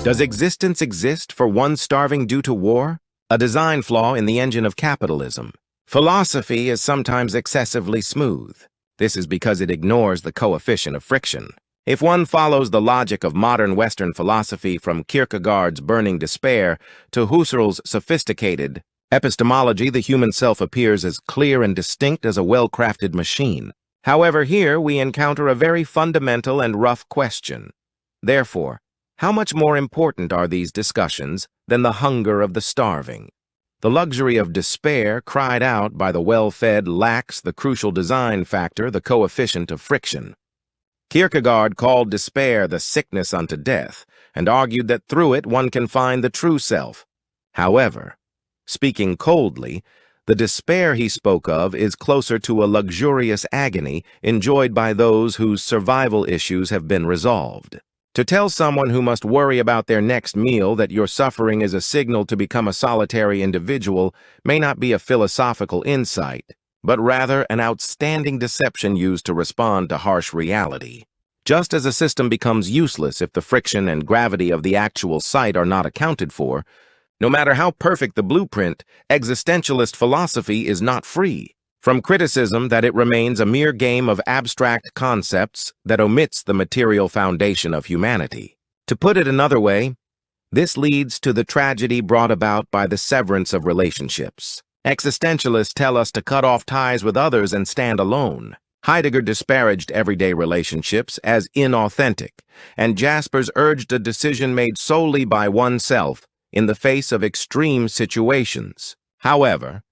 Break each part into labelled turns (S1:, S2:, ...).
S1: Does existence exist for one starving due to war? A design flaw in the engine of capitalism. Philosophy is sometimes excessively smooth. This is because it ignores the coefficient of friction. If one follows the logic of modern Western philosophy from Kierkegaard's burning despair to Husserl's sophisticated epistemology, the human self appears as clear and distinct as a well-crafted machine. However, here we encounter a very fundamental and rough question. Therefore, how much more important are these discussions than the hunger of the starving? The luxury of despair cried out by the well-fed lacks the crucial design factor, the coefficient of friction. Kierkegaard called despair the sickness unto death, and argued that through it one can find the true self. However, speaking coldly, the despair he spoke of is closer to a luxurious agony enjoyed by those whose survival issues have been resolved. To tell someone who must worry about their next meal that your suffering is a signal to become a solitary individual may not be a philosophical insight, but rather an outstanding deception used to respond to harsh reality. Just as a system becomes useless if the friction and gravity of the actual site are not accounted for, no matter how perfect the blueprint, existentialist philosophy is not free from criticism that it remains a mere game of abstract concepts that omits the material foundation of humanity. To put it another way, this leads to the tragedy brought about by the severance of relationships. Existentialists tell us to cut off ties with others and stand alone. Heidegger disparaged everyday relationships as inauthentic, and Jaspers urged a decision made solely by oneself in the face of extreme situations. However,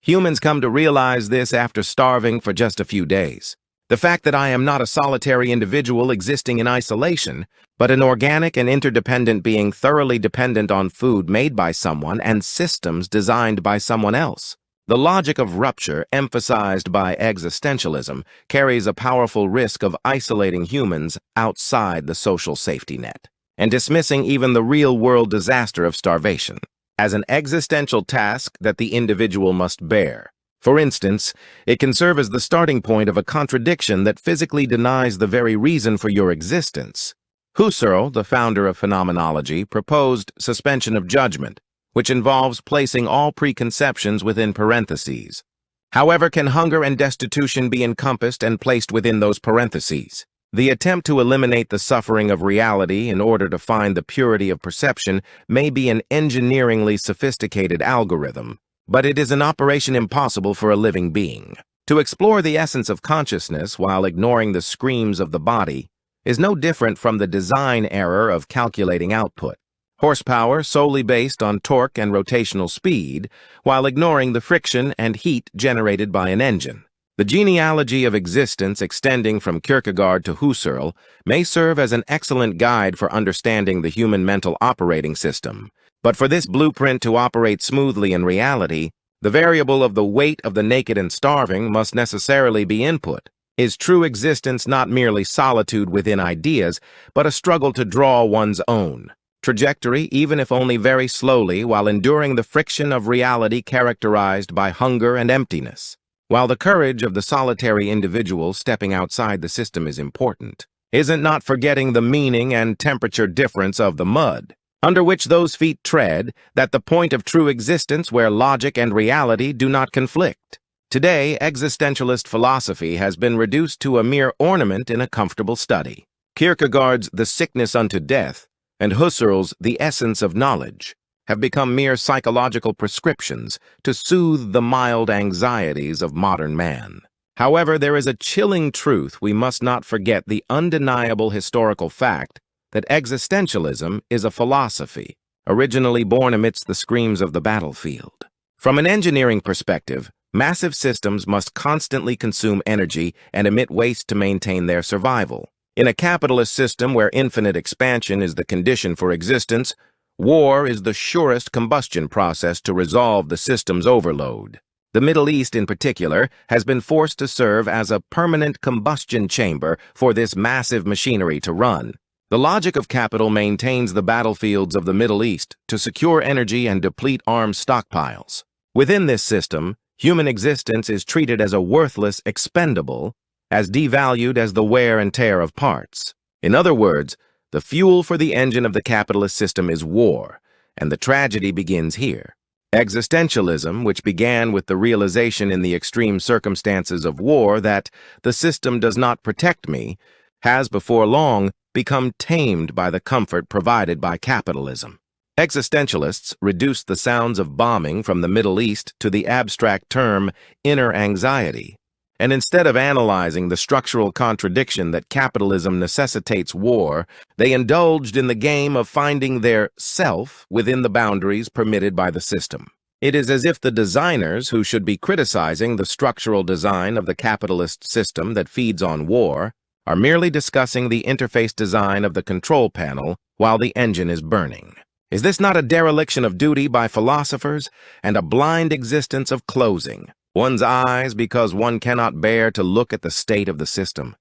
S1: humans come to realize this after starving for just a few days. The fact that I am not a solitary individual existing in isolation, but an organic and interdependent being thoroughly dependent on food made by someone and systems designed by someone else. The logic of rupture, emphasized by existentialism, carries a powerful risk of isolating humans outside the social safety net, and dismissing even the real-world disaster of starvation as an existential task that the individual must bear. For instance, it can serve as the starting point of a contradiction that physically denies the very reason for your existence. Husserl, the founder of phenomenology, proposed suspension of judgment, which involves placing all preconceptions within parentheses. However, can hunger and destitution be encompassed and placed within those parentheses? The attempt to eliminate the suffering of reality in order to find the purity of perception may be an engineeringly sophisticated algorithm, but it is an operation impossible for a living being. To explore the essence of consciousness while ignoring the screams of the body is no different from the design error of calculating output. Horsepower solely based on torque and rotational speed, while ignoring the friction and heat generated by an engine. The genealogy of existence extending from Kierkegaard to Husserl may serve as an excellent guide for understanding the human mental operating system. But for this blueprint to operate smoothly in reality, the variable of the weight of the naked and starving must necessarily be input. Is true existence not merely solitude within ideas, but a struggle to draw one's own trajectory, even if only very slowly, while enduring the friction of reality characterized by hunger and emptiness? While the courage of the solitary individual stepping outside the system is important, isn't not forgetting the meaning and temperature difference of the mud under which those feet tread, that the point of true existence where logic and reality do not conflict. Today, existentialist philosophy has been reduced to a mere ornament in a comfortable study. Kierkegaard's The Sickness Unto Death and Husserl's The Essence of Knowledge have become mere psychological prescriptions to soothe the mild anxieties of modern man. However, there is a chilling truth we must not forget: the undeniable historical fact that existentialism is a philosophy, originally born amidst the screams of the battlefield. From an engineering perspective, massive systems must constantly consume energy and emit waste to maintain their survival. In a capitalist system where infinite expansion is the condition for existence, war is the surest combustion process to resolve the system's overload. The Middle East, in particular, has been forced to serve as a permanent combustion chamber for this massive machinery to run. The logic of capital maintains the battlefields of the Middle East to secure energy and deplete arms stockpiles. Within this system, human existence is treated as a worthless expendable, as devalued as the wear and tear of parts. In other words, The fuel for the engine of the capitalist system is war, and the tragedy begins here. Existentialism, which began with the realization in the extreme circumstances of war that the system does not protect me, has before long become tamed by the comfort provided by capitalism. Existentialists reduced the sounds of bombing from the Middle East to the abstract term inner anxiety, and instead of analyzing the structural contradiction that capitalism necessitates war, they indulged in the game of finding their self within the boundaries permitted by the system. It is as if the designers who should be criticizing the structural design of the capitalist system that feeds on war are merely discussing the interface design of the control panel while the engine is burning. Is this not a dereliction of duty by philosophers and a blind existence of closing one's eyes because one cannot bear to look at the state of the system?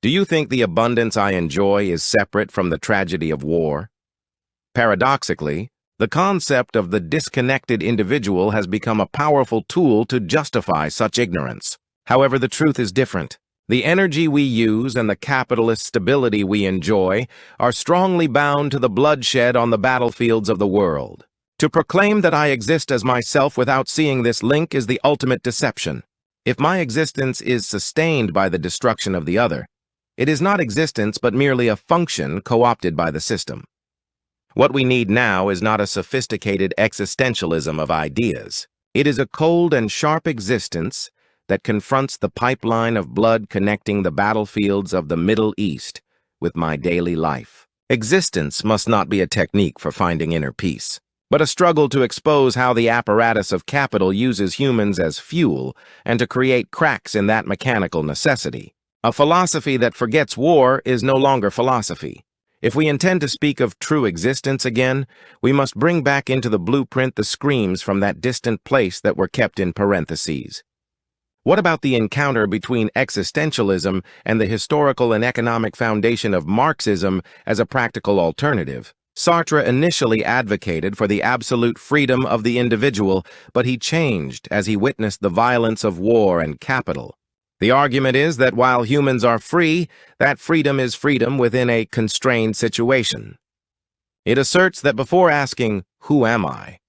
S1: Do you think the abundance I enjoy is separate from the tragedy of war? Paradoxically, the concept of the disconnected individual has become a powerful tool to justify such ignorance. However, the truth is different. The energy we use and the capitalist stability we enjoy are strongly bound to the bloodshed on the battlefields of the world. To proclaim that I exist as myself without seeing this link is the ultimate deception. If my existence is sustained by the destruction of the other, it is not existence but merely a function co-opted by the system. What we need now is not a sophisticated existentialism of ideas. It is a cold and sharp existence that confronts the pipeline of blood connecting the battlefields of the Middle East with my daily life. Existence must not be a technique for finding inner peace, but a struggle to expose how the apparatus of capital uses humans as fuel and to create cracks in that mechanical necessity. A philosophy that forgets war is no longer philosophy. If we intend to speak of true existence again, we must bring back into the blueprint the screams from that distant place that were kept in parentheses. What about the encounter between existentialism and the historical and economic foundation of Marxism as a practical alternative? Sartre initially advocated for the absolute freedom of the individual, but he changed as he witnessed the violence of war and capital. The argument is that while humans are free, that freedom is freedom within a constrained situation. It asserts that before asking, "Who am I?"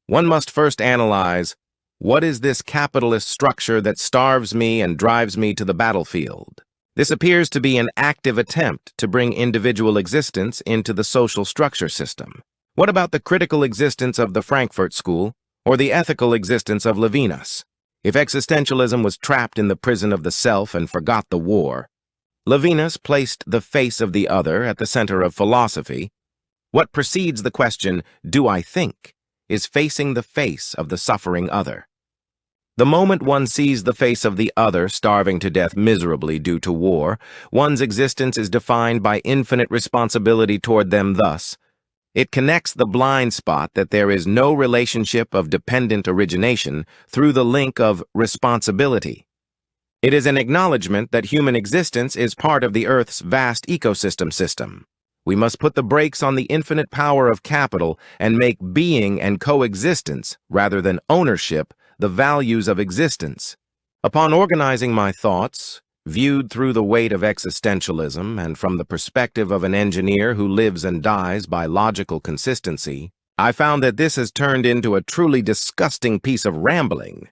S1: one must first analyze, what is this capitalist structure that starves me and drives me to the battlefield? This appears to be an active attempt to bring individual existence into the social structure system. What about the critical existence of the Frankfurt School or the ethical existence of Levinas? If existentialism was trapped in the prison of the self and forgot the war, Levinas placed the face of the other at the center of philosophy. What precedes the question, "Do I think?" is facing the face of the suffering other. The moment one sees the face of the other starving to death miserably due to war, one's existence is defined by infinite responsibility toward them thus. It connects the blind spot that there is no relationship of dependent origination through the link of responsibility. It is an acknowledgement that human existence is part of the Earth's vast ecosystem system. We must put the brakes on the infinite power of capital and make being and coexistence, rather than ownership, the values of existence. Upon organizing my thoughts, viewed through the weight of existentialism and from the perspective of an engineer who lives and dies by logical consistency, I found that this has turned into a truly disgusting piece of rambling.